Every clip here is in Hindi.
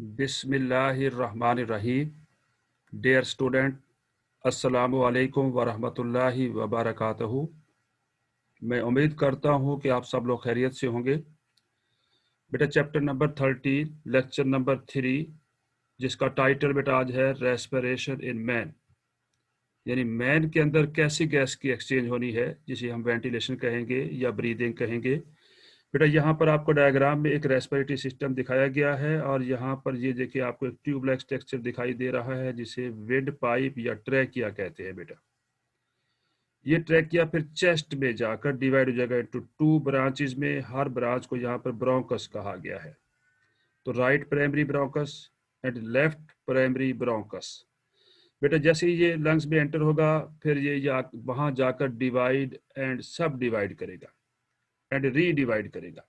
बिस्मिल्लाहिर्रहमानिर्रहीम। डियर स्टूडेंट, अस्सलामु अलैकुम वरहमतुल्लाहि वबरकातुहू। मैं उम्मीद करता हूँ कि आप सब लोग खैरियत से होंगे। बेटा चैप्टर नंबर 13 लेक्चर नंबर 3 जिसका टाइटल बेटा आज है रेस्पिरेशन इन मैन, यानी मैन के अंदर कैसी गैस की एक्सचेंज होनी है जिसे हम वेंटिलेशन कहेंगे या ब्रीदिंग कहेंगे। बेटा यहाँ पर आपको डायग्राम में एक रेस्पिरेटरी सिस्टम दिखाया गया है और यहाँ पर ये देखिए आपको एक ट्यूबलाइक स्ट्रक्चर दिखाई दे रहा है जिसे विंड पाइप या ट्रैकिया कहते हैं। बेटा ये ट्रैकिया फिर चेस्ट में जाकर डिवाइड हो जाएगा इनटू 2 ब्रांचेस में। हर ब्रांच को यहाँ पर ब्रोंकस कहा गया है। तो right primary bronchus and left primary bronchus. बेटा जैसे ही ये लंग्स में एंटर होगा फिर ये वहां जाकर डिवाइड एंड सब डिवाइड करेगा एंड रीडिवाइड करेगा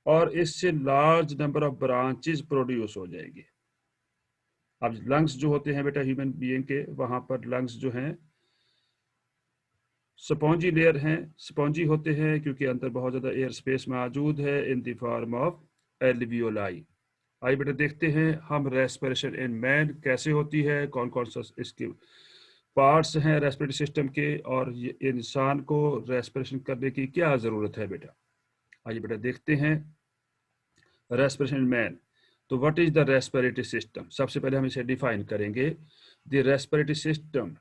और इससे large number of branches produce हो जाएगी। अब लंग्स जो होते हैं बेटा ह्यूमन बीइंग के, वहां पर लंग्स जो हैं स्पॉन्जी लेयर हैं, स्पॉन्जी होते हैं क्योंकि अंदर बहुत ज्यादा एयर स्पेस मौजूद है in the form of alveoli. आइए बेटा देखते हैं हम रेस्पिरेशन इन मैन कैसे होती है, कौन कौन सा इसके पार्ट्स हैं रेस्पिरेटरी सिस्टम के और ये इंसान को रेस्पिरेशन करने की क्या जरूरत है। बेटा आइए बेटा देखते हैं रेस्पिरेशन इन मैन। तो what is the respiratory system? सबसे पहले हम इसे डिफाइन करेंगे। The respiratory system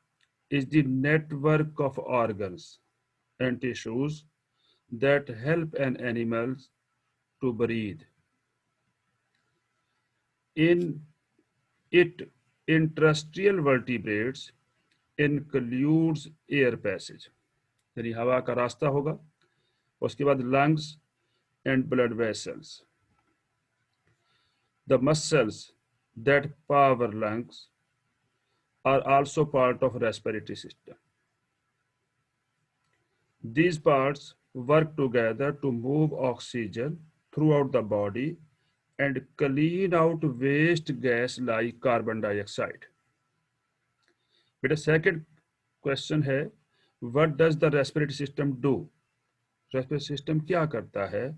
is the network of organs and tissues that help an animal to breathe. In it, interstitial vertebrates includes air passage, यानी हवा का रास्ता होगा। उसके बाद lungs and blood vessels. The muscles that power lungs are also part of respiratory system. These parts work together to move oxygen throughout the body and clean out waste gas like carbon dioxide. बेटा सेकंड क्वेश्चन है, what does the respiratory system do? Respiratory system क्या करता है?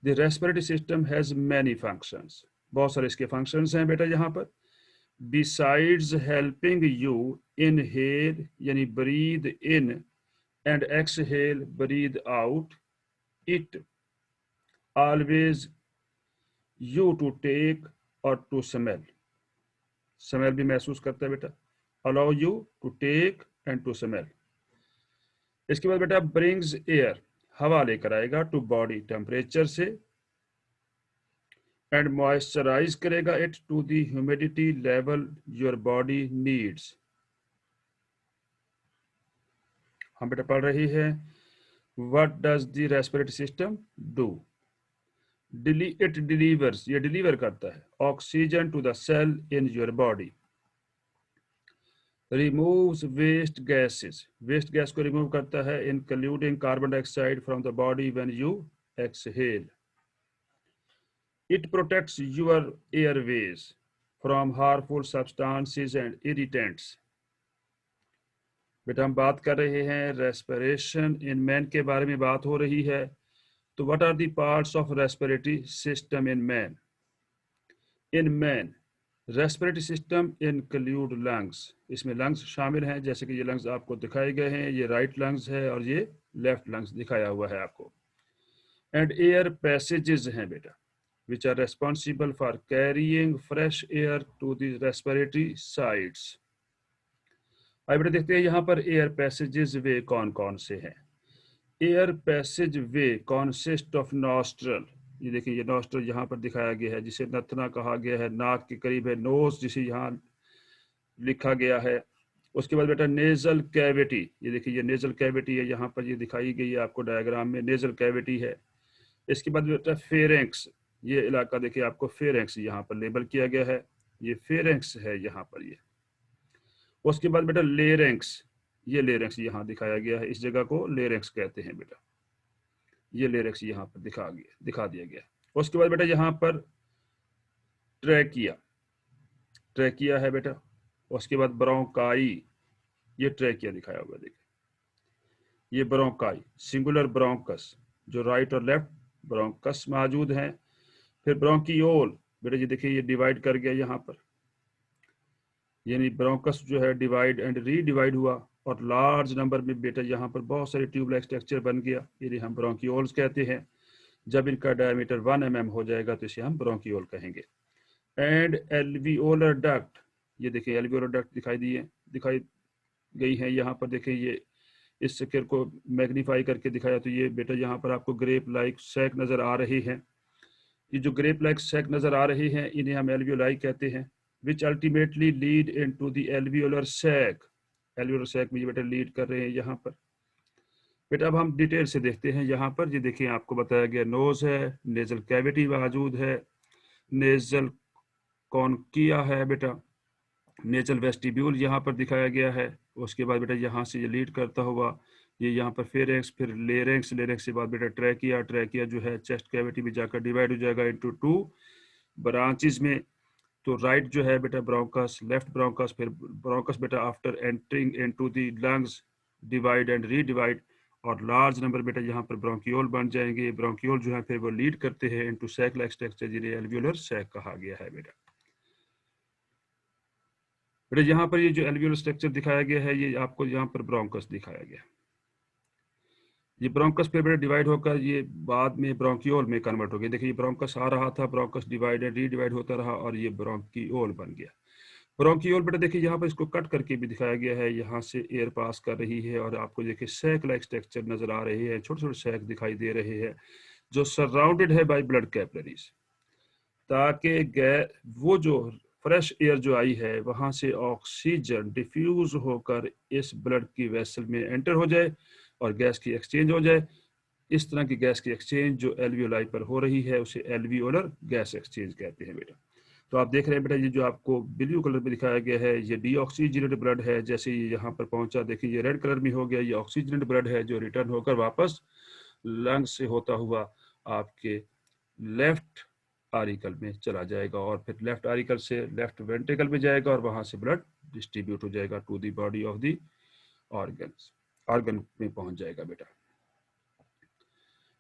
The respiratory system has many functions, बहुत सारे इसके फंक्शंस हैं बेटा यहाँ पर। बिसाइड्स हेल्पिंग यू इनहेल यानी breathe in and exhale, breathe out, it always you to take or to smell. smell भी महसूस करता है बेटा। allow you to take and to smell. इसके बाद बेटा brings air, हवा लेकर आएगा to body temperature से and moisturize करेगा it to the humidity level your body needs. हम बेटा पढ़ रही है what does the respiratory system do? It delivers, ये डिलीवर करता है oxygen to the cell in your body, removes waste gases, waste gas को रिमूव करता है including carbon dioxide from the body when you exhale. It protects your airways from harmful substances and irritants. बेटा हम बात कर रहे हैं रेस्पिरेशन इन मैन के बारे में बात हो रही है। तो what are the parts of respiratory system in man? In man respiratory system include lungs, इसमें लंग्स शामिल हैं जैसे कि ये लंग्स आपको दिखाए गए हैं, ये राइट लंग्स है और ये लेफ्ट लंग्स दिखाया हुआ है आपको। एंड एयर पैसेजेस हैं बेटा which are responsible for carrying fresh air to the respiratory sites. आइए बेटा देखते हैं यहाँ पर एयर पैसेजेस वे कौन कौन से हैं। Air passage way consist of nostril, ये देखिए ये नॉस्ट्रल यहाँ पर दिखाया गया है जिसे नथना कहा गया है, नाक के करीब है, नोज जिसे यहाँ लिखा गया है। उसके बाद बेटा नेजल कैविटी, ये देखिए ये नेजल कैविटी है, यहाँ पर ये दिखाई गई है आपको डायग्राम में, नेजल कैविटी है। इसके बाद बेटा फेरेंक्स, ये इलाका देखिए आपको फेरेंक्स यहाँ पर लेबल किया गया है, ये फेरेंक्स है यहाँ पर ये। उसके बाद बेटा लेरेंक्स, ये लेरेंक्स यहाँ दिखाया गया है, इस जगह को लेरेंक्स कहते हैं बेटा, ये लेरेंक्स यहाँ पर दिखा दिया गया। उसके बाद बेटा यहाँ पर ट्रैकिया, ट्रैकिया है बेटा। उसके बाद ब्रोंकाई, ये ट्रैकिया दिखाया हुआ देखिए, ये ब्रोंकाई, सिंगुलर ब्रोंकस, जो राइट और लेफ्ट ब्रोंकस मौजूद हैं। फिर ब्रोंकियोल, बेटा ये देखिए ये डिवाइड कर गया यहाँ पर, यानी ब्रोंकस जो है डिवाइड एंड रीडिवाइड हुआ और लार्ज नंबर में बेटा यहाँ पर बहुत सारे ट्यूब लाइक स्ट्रक्चर बन गया, इन्हें हम ब्रोंकियोल्स कहते हैं। जब इनका डायमीटर 1 mm हो जाएगा तो इसे हम ब्रोंकियोल कहेंगे। एंड एल्वियोलर डक्ट, ये देखिए एल्वियोलर डक्ट दिखाई गई है यहाँ पर। देखिए ये इस स्ट्रक्चर को मैग्नीफाई करके दिखाया तो ये बेटा यहाँ पर आपको ग्रेप लाइक सैक नजर आ रही है। ये जो ग्रेप लाइक सैक नजर आ रही है इन्हें हम एल्वियोलाई कहते हैं, which ultimately lead into the alveolar sac. Alveolar sac में ये बेटा लीड कर रहे हैं यहाँ पर। बेटा अब हम डिटेल से देखते हैं यहाँ पर। ये देखिए आपको बताया गया नोज है, नेजल कैविटी मौजूद है, नेजल कॉन्किया है बेटा, नेजल वेस्टिब्यूल यहाँ पर दिखाया गया है। उसके बाद बेटा यहाँ से ये लीड करता हुआ ये यहाँ पर फेरेंक्स, फिर लेरेंक्स, लेरेंक्स के बाद बेटा ट्रैकिया, ट्रैकिया जो है चेस्ट कैविटी में जाकर डिवाइड हो जाएगा इनटू 2 ब्रांचेस में। तो राइट जो है बेटा ब्रोंकस, लेफ्ट ब्रोंकस, फिर ब्रोंकस बेटा after entering into the lungs divide and redivide, और लार्ज नंबर बेटा यहाँ पर ब्रोंकियोल बन जाएंगे। ब्रोंकियोल जो है फिर वो लीड करते हैं इनटू सैक लाइक स्ट्रक्चर जिन्हें एल्वियोलर सैक कहा गया है बेटा। बेटा यहाँ पर ये जो एल्वियोलर स्ट्रक्चर दिखाया गया है ये आपको यहाँ पर ब्रोंकस दिखाया गया। ये ब्रोंकस फिर बेटा डिवाइड होकर ये बाद में ब्रोंकियोल में कन्वर्ट हो गया। देखिए ये ब्रोंकस आ रहा था, ब्रोंकस डिवाइड एंड रीडिवाइड होता रहा और ये ब्रोंकियोल बन गया। ब्रोंकियोल बेटा देखिए यहाँ पर इसको कट करके भी दिखाया गया है, यहाँ से एयर पास कर रही है और आपको देखिए सैक लाइक स्ट्रक्चर नजर आ रही है, छोटे छोटे सैक दिखाई दे रहे हैं जो सराउंडेड है बाय ब्लड कैपिलरीज, ताकि वो जो फ्रेश एयर जो आई है वहां से ऑक्सीजन डिफ्यूज होकर इस ब्लड की वेसल में एंटर हो जाए और गैस की एक्सचेंज हो जाए। इस तरह की गैस की एक्सचेंज जो एल्वियोलाई पर हो रही है उसे एल्वियोलर गैस एक्सचेंज कहते हैं बेटा। तो आप देख रहे हैं बेटा ये जो आपको ब्लू कलर में दिखाया गया है ये डीऑक्सीजनेटेड ब्लड है। जैसे ये यहाँ पर पहुंचा देखिए ये रेड कलर में हो गया, ये ऑक्सीजनेटेड ब्लड है जो रिटर्न होकर वापस लंग्स से होता हुआ आपके लेफ्ट आरिकल में चला जाएगा और फिर लेफ्ट आरिकल से लेफ्ट वेंट्रिकल में जाएगा और वहां से ब्लड डिस्ट्रीब्यूट हो जाएगा to the body of the organ में पहुंच जाएगा बेटा।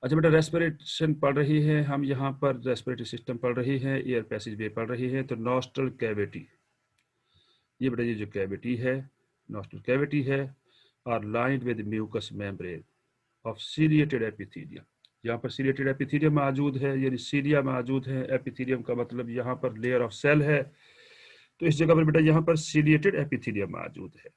अच्छा बेटा रेस्पिरेशन पढ़ रही है हम यहाँ पर, रेस्पिरेटरी सिस्टम पढ़ रही है, एयर पैसेज वे पढ़ रही है। तो नॉस्ट्रल कैविटी, ये बेटा ये जो कैविटी है नॉस्ट्रल कैविटी है और lined with mucus membrane of ciliated epithelium. यहाँ पर सीलिएटेड एपिथेलियम मौजूद है, यानी सीलिया मौजूद है। एपिथेलियम का मतलब यहाँ पर लेयर ऑफ सेल है, तो इस जगह पर बेटा यहाँ पर सीलिएटेड एपिथेलियम मौजूद है।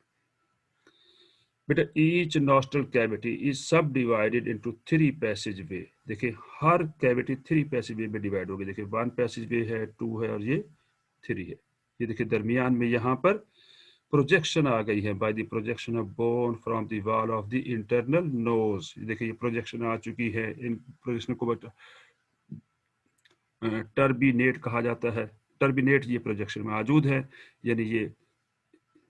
बेटा ईच नॉस्ट्रल कैविटी इज सब डिवाइडेड इनटू 3 पैसेज वे। देखिए हर कैविटी 3 पैसेज वे में डिवाइड होगी। देखिए 1 पैसेज वे है, 2 है और ये 3 है। ये देखिए दरमियान में यहाँ पर प्रोजेक्शन आ गई है by the projection of bone from the wall of the internal nose. देखिए ये प्रोजेक्शन आ चुकी है, इन प्रोजेक्शन को टर्बिनेट कहा जाता है। टर्बिनेट ये प्रोजेक्शन मौजूद है, यानी ये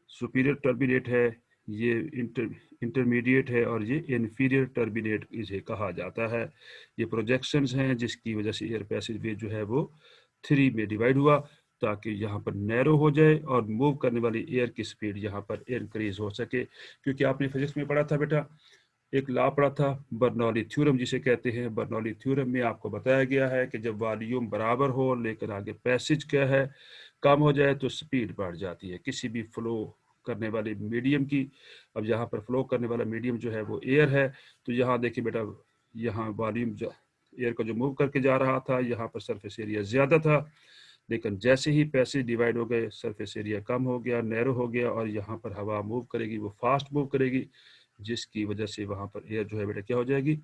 सुपीरियर टर्बिनेट है, ये इंटरमीडिएट है और ये इन्फीरियर टर्बिनेट इसे कहा जाता है। ये प्रोजेक्शंस हैं जिसकी वजह से एयर पैसेज वे जो है वो 3 में डिवाइड हुआ ताकि यहाँ पर नैरो हो जाए और मूव करने वाली एयर की स्पीड यहाँ पर इंक्रीज हो सके। क्योंकि आपने फिजिक्स में पढ़ा था बेटा, एक लॉ पढ़ा था बर्नौली थ्योरम जिसे कहते हैं। बर्नौली थ्योरम में आपको बताया गया है कि जब वॉल्यूम बराबर हो लेकिन आगे पैसेज क्या है कम हो जाए तो स्पीड बढ़ जाती है किसी भी फ्लो करने वाले मीडियम की। अब यहाँ पर फ्लो करने वाला मीडियम जो है वो एयर है, तो यहाँ देखिए बेटा यहाँ वॉल्यूम एयर का जो मूव करके जा रहा था यहाँ पर सरफेस एरिया ज़्यादा था, लेकिन जैसे ही पैसेज डिवाइड हो गए सरफेस एरिया कम हो गया, नैरो हो गया और यहाँ पर हवा मूव करेगी वो फास्ट मूव करेगी, जिसकी वजह से वहाँ पर एयर जो है बेटा क्या हो जाएगी,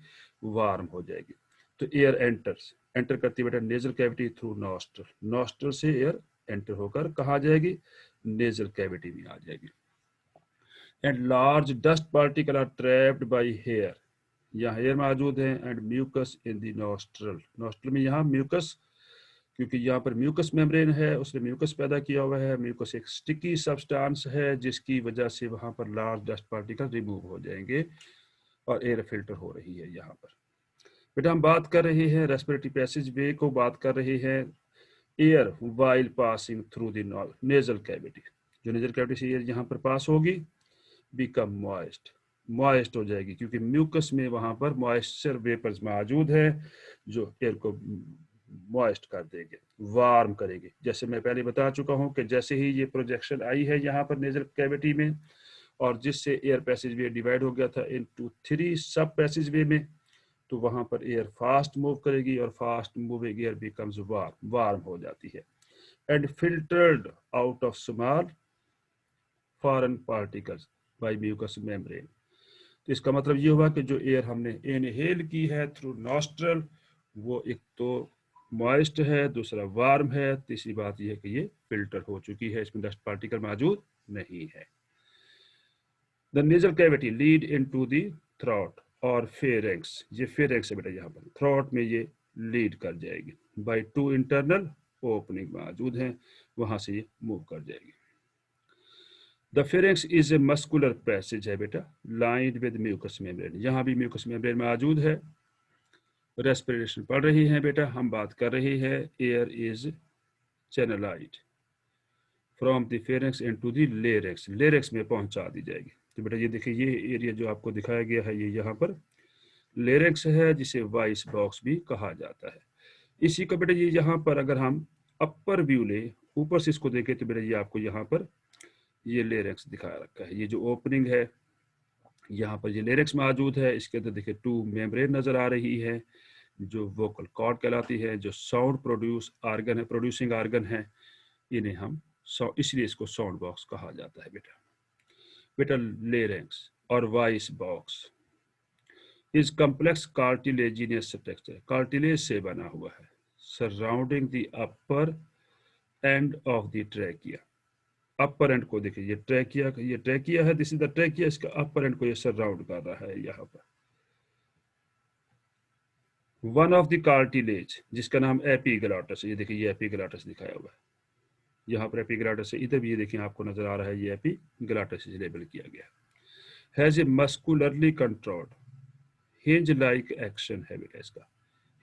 वार्म हो जाएगी। तो एयर एंटर करती है बेटा nasal cavity through nostril, nostril से एयर एंटर होकर कहाँ जाएगी, नेजल कैविटी में आ जाएगी। And large dust particle are trapped by hair, यहाँ हेयर मौजूद है। And mucus in the nostril, nostril में यहाँ म्यूकस, क्योंकि यहाँ पर म्यूकस मेम्ब्रेन है उसने म्यूकस पैदा किया हुआ है। म्यूकस एक स्टिकी सब्सटेंस है जिसकी वजह से वहाँ पर लार्ज डस्ट पार्टिकल रिमूव हो जाएंगे और एयर फिल्टर हो रही है। यहाँ पर बेटा हम बात कर रहे हैं रेस्पिरेटरी पैसेज वे को, बात कर रहे हैं air while passing through the nasal cavity. जो नेजल कैविटी से एयर यहाँ पर पास होगी बिकम मॉइस्ट हो जाएगी, क्योंकि म्यूकस में वहाँ पर मॉइस्चर वेपर्स मौजूद है जो एयर को मॉइस्ट कर देंगे, वार्म करेंगे। जैसे मैं पहले बता चुका हूं कि जैसे ही ये प्रोजेक्शन आई है यहाँ पर नेजल कैविटी में, और जिससे एयर पैसेज वे डिवाइड हो गया था इनटू 3 सब पैसेज वे में, तो वहां पर एयर फास्ट मूव करेगी और fast moving air becomes warm हो जाती है and filtered out of small foreign particles by mucus membrane. तो इसका मतलब ये हुआ कि जो एयर हमने इनहेल की है थ्रू नॉस्ट्रल, वो एक तो मॉइस्ट है, दूसरा वार्म है, तीसरी बात यह है कि ये फिल्टर हो चुकी है, इसमें डस्ट पार्टिकल मौजूद नहीं है। The nasal cavity lead into the throat और फेरेंक्स, ये फेरेंक्स है बेटा, यहाँ पर थ्रोट में ये लीड कर जाएगी बाय 2 इंटरनल ओपनिंग मौजूद हैं, वहां से ये मूव कर जाएगी। The pharynx is a muscular passage है बेटा, लाइंड विद म्यूकस मेम्ब्रेन, यहाँ भी म्यूकस मेम्ब्रेन मौजूद है। रेस्पिरेशन पढ़ रही हैं बेटा, हम बात कर रहे हैं air is channelised from the pharynx into the larynx, larynx में पहुंचा दी जाएगी। तो बेटा ये देखिए, ये एरिया जो आपको दिखाया गया है ये यहाँ पर लेरेक्स है, जिसे वॉइस बॉक्स भी कहा जाता है। इसी का बेटा ये यहाँ पर अगर हम अपर व्यू ले, ऊपर से इसको देखें तो बेटा ये आपको यहाँ पर ये लेरेक्स दिखा रखा है, ये जो ओपनिंग है यहाँ पर ये लेरेक्स मौजूद है। इसके अंदर देखिए 2 मेम्ब्रेन नजर आ रही है जो वोकल कॉर्ड कहलाती है, जो साउंड प्रोड्यूस आर्गन है, प्रोड्यूसिंग आर्गन है, इन्हें हम इसलिए इसको साउंड बॉक्स कहा जाता है बेटा। बेटा लेरेक्स और voice box is complex cartilaginous structure, cartilage से बना हुआ है, surrounding the upper end of the trachea. Upper and को देखिए, ये ट्रैकिया है, दिस इज द ट्रैकिया, इसका अपर एंड को ये सराउंड कर रहा है यहाँ पर। वन ऑफ द कार्टिलेज जिसका नाम एपिग्लॉटस है, ये देखिए ये एपिग्लॉटस दिखाया हुआ है यहाँ पर, एपिग्लॉटस है, इधर भी ये देखिए आपको नजर आ रहा है ये एपिग्लॉटस लेबल किया गया है। Has a muscularly controlled hinge like action है बेटा इसका।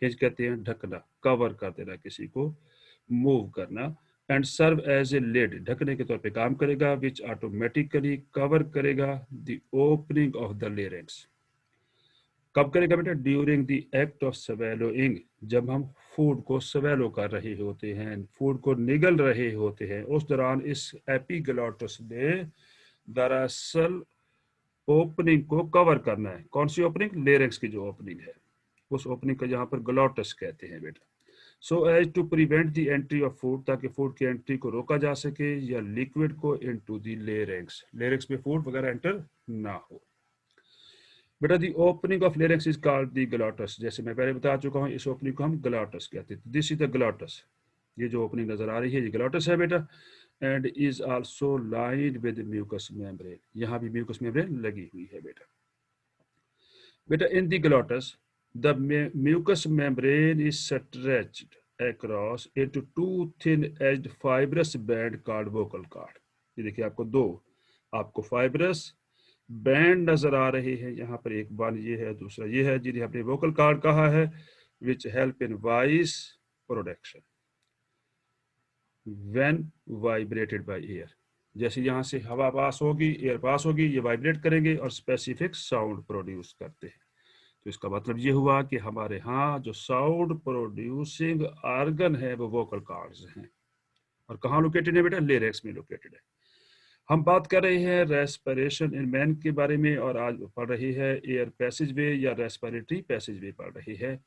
हिंज कहते हैं ढकना, कवर कर देना, किसी को मूव करना, and serve as a lid, ढकने के तौर पे काम करेगा, विच ऑटोमेटिकली कवर करेगा the opening of the larynx. कब करेगा बेटा? During the act of swallowing, जब हम फूड को स्वेलो कर रहे होते हैं, फूड को निगल रहे होते हैं, उस दौरान इस एपिग्लॉटस ने दरअसल ओपनिंग को कवर करना है। कौन सी ओपनिंग? लेरेंक्स की जो ओपनिंग है, उस ओपनिंग को यहाँ पर ग्लॉटस कहते हैं बेटा। So as to prevent the entry of food, ताकि फूड की एंट्री को रोका जा सके, या लिक्विड को इनटू द लेरेंक्स, लेरेंक्स में फूड वगैरह एंटर ना हो। बेटा the opening of larynx is called the glottis, जैसे मैं पहले बता चुका हूँ, इस ओपनिंग को हम ग्लॉटस कहते हैं। दिस इज द ग्लॉटस, ये जो ओपनिंग नजर आ रही है ये ग्लॉटस है बेटा, and is also lined with mucus membrane, यहाँ भी म्यूकस मेम्ब्रेन लगी हुई है बेटा। बेटा in the glottis the mucus membrane is stretched across into 2 thin-edged fibrous band called vocal cord। ये देखिए आपको दो फाइब्रस बैंड नजर आ रहे हैं यहाँ पर, एक बार ये है, दूसरा ये है, जिन्हें हमने वोकल कार्ड कहा है, which help in voice production when vibrated by air. जैसे यहाँ से हवा पास होगी, एयर पास होगी, ये वाइब्रेट करेंगे और स्पेसिफिक साउंड प्रोड्यूस करते हैं। तो इसका मतलब ये हुआ कि हमारे यहाँ जो साउंड प्रोड्यूसिंग आर्गन है वो वोकल कार्ड्स हैं, और कहाँ लोकेटेड है बेटा? लेरेक्स में लोकेटेड है। हम बात कर रहे हैं रेस्पिरेशन इन मैन के बारे में, और आज पढ़ रही है एयर पैसेज वे या रेस्पिरेटरी पैसेज वे पढ़ रही है।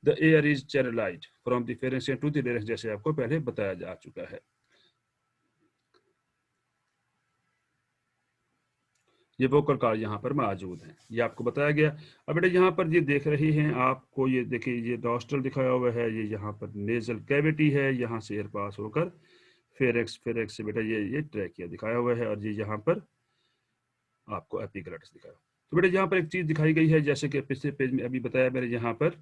The air is channelised from the pharynx to the larynx, जैसे आपको पहले बताया जा चुका है। ये वोकल कार्ड यहाँ पर मौजूद है, ये आपको बताया गया। अब बेटा यहाँ पर ये देख रही हैं आपको, ये देखिए ये नॉस्ट्रल दिखाया हुआ है, ये यहाँ पर नेजल कैविटी है, यहाँ से एयर पास होकर फेरेंक्स से बेटा ये ट्रैकिया दिखाया हुआ है, और ये यहाँ पर आपको एपिग्लॉटस दिखाया। तो बेटा यहाँ पर एक चीज दिखाई गई है, जैसे कि पिछले पेज में अभी बताया मैंने यहाँ पर,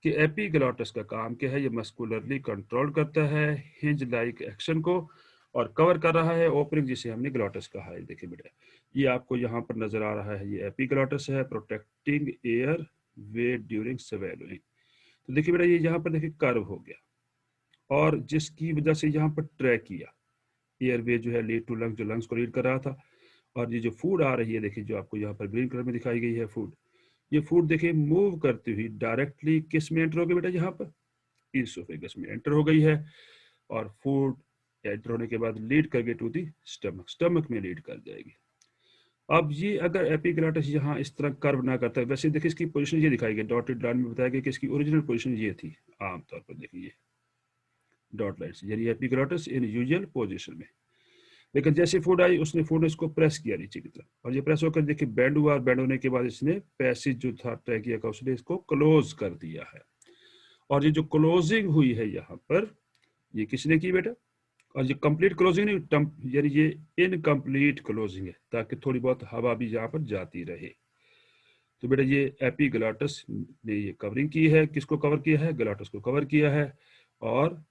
कि एपिग्लॉटस का काम क्या है? ये मस्कुलरली कंट्रोल करता है हिंज लाइक एक्शन को, और कवर कर रहा है ओपनिंग, जिसे हमने ग्लॉटस कहा है। देखिए बेटा ये आपको यहाँ पर नजर आ रहा है, ये एपिग्लॉटस है, प्रोटेक्टिंग एयर वे ड्यूरिंग स्वेलोइंग। तो देखिए बेटा ये यहाँ पर देखिए कर्व हो गया, और जिसकी वजह से यहाँ पर ट्रैकिया एयरवे जो है लीड टू लंग्स, जो लंग्स को रीड कर रहा था, और ये जो फूड आ रही है देखिए, जो आपको यहाँ पर ग्रीन कलर में दिखाई गई है फूड, ये फूड देखिए मूव करती हुई डायरेक्टली किस में एंटर होगी बेटा? यहाँ पर ईसोफेगस में एंटर हो गई है और फूड एंटर होने के बाद लीड करके टू दी स्टमक, स्टमक में लीड कर जाएगी। अब ये अगर एपिग्लॉटिस यहाँ इस तरह कर्व ना करता है, वैसे देखिए इसकी पोजीशन ये दिखाई गई, डॉटेड लाइन में बताया गया कि इसकी ओरिजिनल पोजीशन ये थी आमतौर पर, देखिए डॉट लाइन से, यानी एपिग्लॉटिस इन यूजुअल पोजीशन में। लेकिन जैसे फूड आई उसने फूड ने इसको प्रेस किया नीचे की तरफ और ये प्रेस होकर देखिए बेंड हुआ, और बेंड होने के बाद इसने पैसेज जो था ट्रैकिया का उसने इसको क्लोज कर दिया है। और ये जो क्लोजिंग हुई है यहाँ पर, ये किसने की बेटा? और ये कंप्लीट क्लोजिंग नहीं, यानी ये इनकम्प्लीट क्लोजिंग है, ताकि थोड़ी बहुत हवा भी यहाँ पर जाती रहे। तो बेटा ये एपिग्लॉटिस ने ये कवरिंग की है, किसको कवर किया है? ग्लॉटिस को कवर किया है, और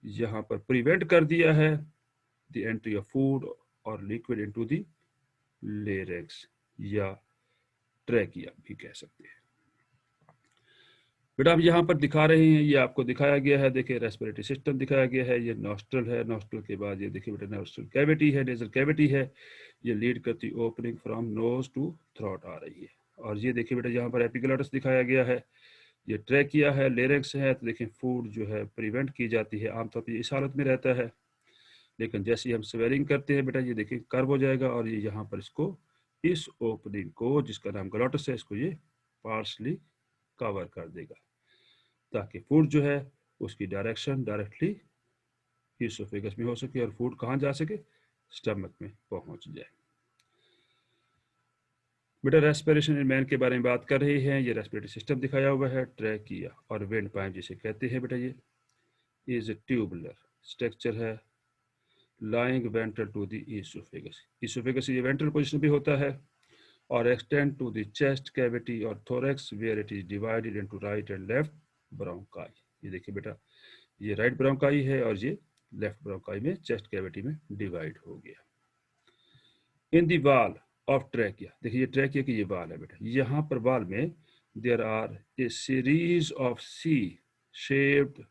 यहाँ पर प्रिवेंट कर दिया है द एंट्री ऑफ फूड और लिक्विड इनटू द लेरिक्स या ट्रैकिया भी कह सकते हैं। बेटा अब यहाँ पर दिखा रहे हैं, ये आपको दिखाया गया है, देखिए रेस्पिरेटरी सिस्टम दिखाया गया है, ये नॉस्ट्रल है, नॉस्ट्रल के बाद ये देखिए बेटा नॉस्ट्रल कैविटी है, नेजल कैविटी है, ये लीड करती opening from nose to throat आ रही है। और ये देखिए बेटा यहाँ पर एपिग्लॉटिस दिखाया गया है, ये ट्रैकिया है, लेरिक्स है, तो देखिए फूड जो है प्रिवेंट की जाती है, आमतौर पर इस हालत में रहता है। लेकिन जैसे ही हम स्वेलिंग करते हैं बेटा, ये देखिए कर्व हो जाएगा और ये यहाँ पर इसको, इस ओपनिंग को जिसका नाम ग्लॉटिस है, इसको ये पार्शली कवर कर देगा, ताकि फूड जो है उसकी डायरेक्शन डायरेक्टली ईसोफेगस में हो सके और फूड कहाँ जा सके? स्टमक में पहुंच जाए। बेटा रेस्पिरेशन इन मैन के बारे में बात कर रहे हैं, ये रेस्पिरेटरी सिस्टम दिखाया हुआ है, ट्रैकिया और विंड पाइप जिसे कहते हैं बेटा, ये इज ट्यूबुलर स्ट्रक्चर है, lying ventral to the oesophagus, oesophagus ये वेंट्रल पोजीशन भी होता है, और extend to the chest cavity और thorax where it is divided into right and left bronchi. ये देखिए बेटा ये राइट ब्रोंकाई है और ये लेफ्ट ब्रोंकाई में चेस्ट कैविटी में डिवाइड हो गया। In the wall of trachea, देखिए ये ट्रैकिया की ये वाल है बेटा, यहाँ पर वाल में there are a series of C shaped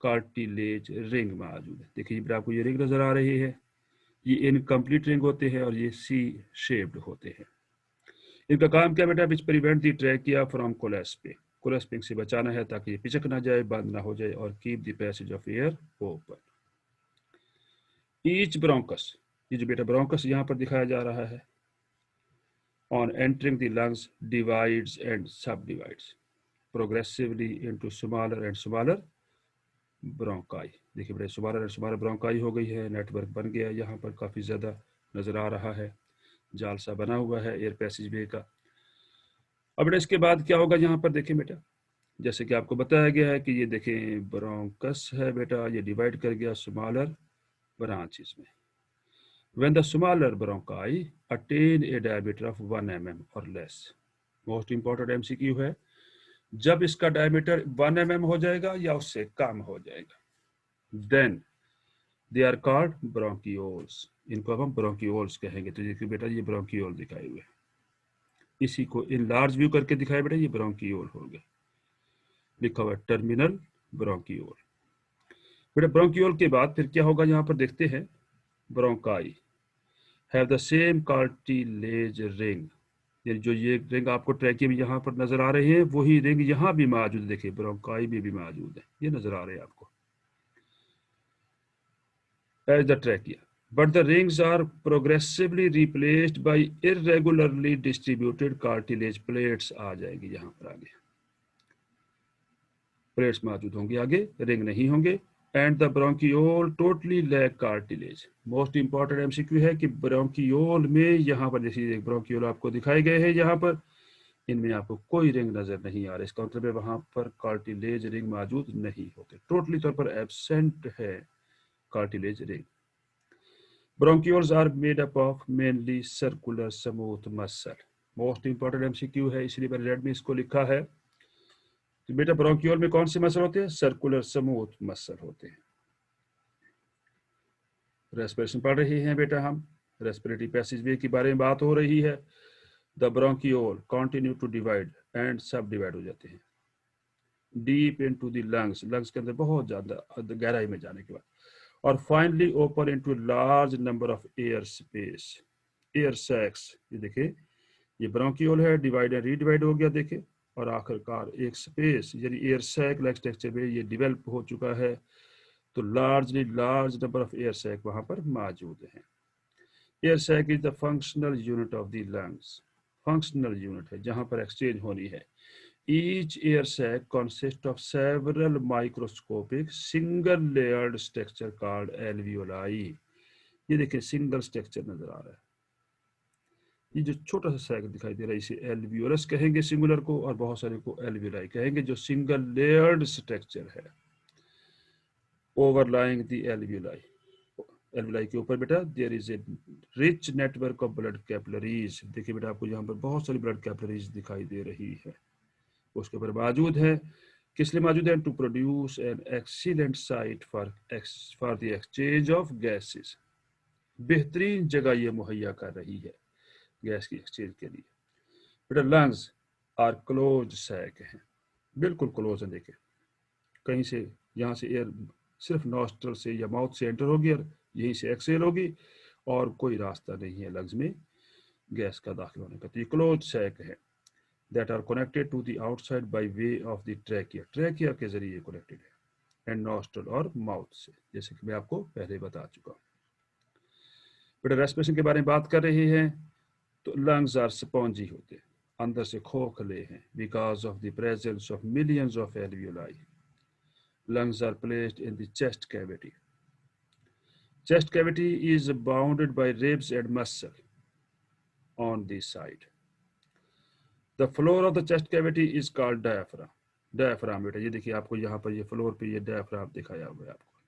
cartilage ring मौजूद है। देखिए बेटा आपको ये रिंग नजर आ रही है, ये इनकम्प्लीट रिंग होते हैं और ये सी शेप्ड होते हैं। इनका काम क्या बेटा? Which prevent the trachea from collapsing, collapsing से बचाना है ताकि ये पिचक ना जाए, बंद ना हो जाए, और keep the passage of air open. Each bronchus, ये जो बेटा ब्रोंकस यहाँ पर दिखाया जा रहा है, on entering the lungs divides and subdivides progressively into smaller and smaller bronchi. देखिए बेटा स्मॉलर एंड स्मॉलर ब्रोंकाई हो गई है, नेटवर्क बन गया, यहाँ पर काफ़ी ज़्यादा नज़र आ रहा है, जाल सा बना हुआ है एयर पैसेज वे का। अब बेटा इसके बाद क्या होगा? यहाँ पर देखें बेटा, जैसे कि आपको बताया गया है कि ये देखें ब्रोंकस है बेटा, ये डिवाइड कर गया स्मॉलर ब्रांचेस में। When the smaller bronchi attain a diameter of 1 mm or less, most important MCQ है, जब इसका डायमीटर 1 mm हो जाएगा या उससे कम हो जाएगा, then they are called bronchioles, इनको हम ब्रोंकियोल्स कहेंगे। तो देखिए बेटा ये ब्रोंकियोल दिखाए हुए, इसी को इन लार्ज व्यू करके दिखाया बेटा, ये ब्रोंकियोल हो गया, लिखा हुआ टर्मिनल ब्रोंकियोल। बेटा ब्रोंकियोल के बाद फिर क्या होगा? यहाँ पर देखते हैं, bronchi have the same cartilage ring, ये जो ये रिंग आपको ट्रैकिया में यहाँ पर नजर आ रहे हैं, वही रिंग यहाँ भी मौजूद है, देखिए ब्रोंकाई में भी मौजूद है, ये नजर आ रहे हैं आपको as the trachea, but the rings are progressively replaced by irregularly distributed cartilage plates। आ जाएगी यहाँ पर आगे, प्लेट्स मौजूद होंगे, आगे रिंग नहीं होंगे। And the bronchiole totally lack cartilage, most important MCQ है कि ब्रोंकियोल में यहाँ पर जैसे ब्रोंकियोल आपको दिखाए गए हैं, यहाँ पर इनमें आपको कोई रिंग नजर नहीं आ रहा, इसका मतलब है वहां पर कार्टिलेज रिंग मौजूद नहीं होते, टोटली तौर पर एब्सेंट है cartilage ring. Bronchioles are made up of mainly circular smooth muscle, most important MCQ है, इसलिए मैंने रेड में इसको लिखा है। तो बेटा ब्रोंकियोल में कौन से मसल होते हैं? सर्कुलर स्मूथ मसल होते हैं। रेस्पिरेशन पढ़ रहे हैं बेटा हम, रेस्पिरेटरी पैसेजवे के बारे में बात हो रही है। The bronchiole continue to divide and subdivide हो जाते हैं deep into the lungs, lungs के अंदर बहुत ज्यादा गहराई में जाने के बाद, और finally open into large number of air space, air sacs. ये देखिए ये ब्रोंकियोल है, डिवाइड एंड रीडिवाइड हो गया, देखे और आखिरकार एक स्पेस यानी एयर सैक लाइक स्ट्रक्चर में ये डेवलप हो चुका है। तो large number of air sac वहां पर मौजूद हैं। Air sac is the functional unit of the lungs. Functional unit है जहां पर एक्सचेंज होनी है। Each air sac consists of several microscopic single layered structure called alveoli। ये देखिए सिंगल स्ट्रक्चर नजर आ रहा है। ये जो छोटा सा सैक दिखाई दे रहा है इसे एल्वियोलस कहेंगे सिंगुलर को, और बहुत सारे को एल्वियोलाई कहेंगे, जो सिंगल लेयर्ड स्ट्रक्चर है ओवरलाइंग द एल्वियोलाई। एल्वियोलाई के ऊपर बेटा there is a rich network of blood capillaries. देखिए बेटा आपको यहाँ पर बहुत सारी ब्लड कैपिलरीज दिखाई दे रही है, उसके ऊपर मौजूद है। किस लिए मौजूद है? To produce an excellent site for the exchange of gases. बेहतरीन जगह ये मुहैया कर रही है गैस की एक्सचेंज के लिए। बेटा लंग्स आर क्लोज सैक हैं, बिल्कुल क्लोज है। देखें कहीं से यहाँ से एयर सिर्फ नॉस्ट्रल से या माउथ से एंटर होगी और यहीं से एक्सहेल होगी, और कोई रास्ता नहीं है लंग्स में गैस का दाखिल होने का। तो ये क्लोज सैक है that are connected to the outside by way of the trachea। Trachea के जरिए कनेक्टेड है, एंड नॉस्ट्रल और माउथ से, जैसे कि मैं आपको पहले बता चुका हूँ। बेटा रेस्पिरेशन के बारे में बात कर रहे हैं तो लंग्स आर स्पॉन्जी होते हैं, अंदर से खोखले हैं, because of the presence of millions of alveoli. lungs are placed in the chest cavity। chest cavity is bounded by ribs and muscle on the side। The floor of the chest cavity is called diaphragm। Diaphragm बेटा ये देखिए आपको यहाँ पर ये फ्लोर पे ये डायफ्राम दिखाया हुआ है आपको।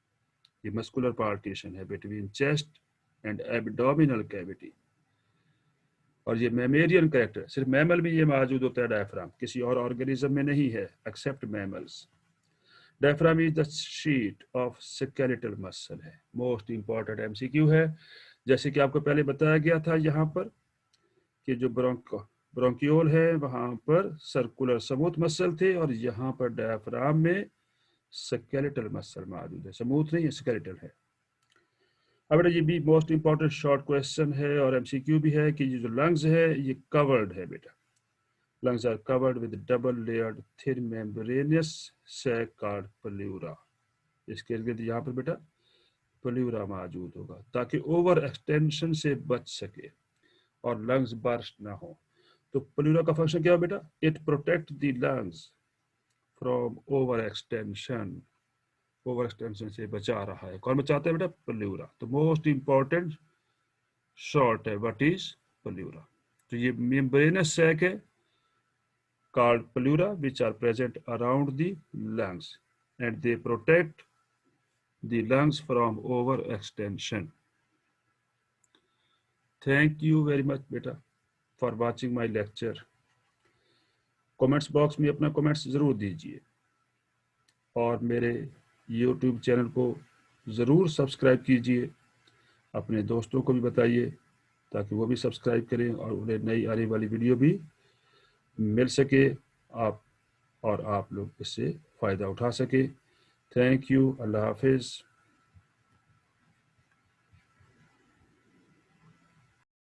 ये मस्कुलर पार्टीशन है between chest and abdominal cavity. और ये मैमेरियन कैरेक्टर, सिर्फ मैमल में ये मौजूद होता है डायफ्राम, किसी और ऑर्गेनिज्म में नहीं है except mammals. Diaphragm is the sheet of skeletal muscle है। मोस्ट इंपॉर्टेंट एमसीक्यू है, जैसे कि आपको पहले बताया गया था यहाँ पर कि जो ब्रोंकियोल है वहां पर सर्कुलर स्मूथ मसल थे, और यहाँ पर डायफ्राम में स्केलेटल मसल मौजूद है। स्मूथ नहीं है, स्केलेटल है। अब ये भी मोस्ट इंपॉर्टेंट शॉर्ट क्वेश्चन है और एमसीक्यू भी है कि ये जो लंग्स है ये कवर्ड है बेटा। Lungs are covered with double layered thin membranous sac called pleura. इसके इर्द यहाँ पर बेटा प्लूरा मौजूद होगा ताकि ओवर एक्सटेंशन से बच सके और लंग्स बर्स्ट ना हो। तो प्लूरा का फंक्शन क्या है बेटा? It protect the lungs from over extension. Over extension से बचा रहा है। कौन बचाता है बेटा? प्लूरा। तो मोस्ट इंपॉर्टेंट शॉर्ट है व्हाट इज प्लूरा। तो ये मेम्ब्रेनस सैक है called pleura which are present around the lungs and they protect the lungs from overextension। Thank you very much beta for watching my lecture। Comments box में अपना कमेंट्स ज़रूर दीजिए और मेरे YouTube चैनल को ज़रूर सब्सक्राइब कीजिए। अपने दोस्तों को भी बताइए ताकि वो भी सब्सक्राइब करें और उन्हें नई आने वाली वीडियो भी मिल सके आप लोग इससे फ़ायदा उठा सके। Thank you. अल्लाह हाफिज़।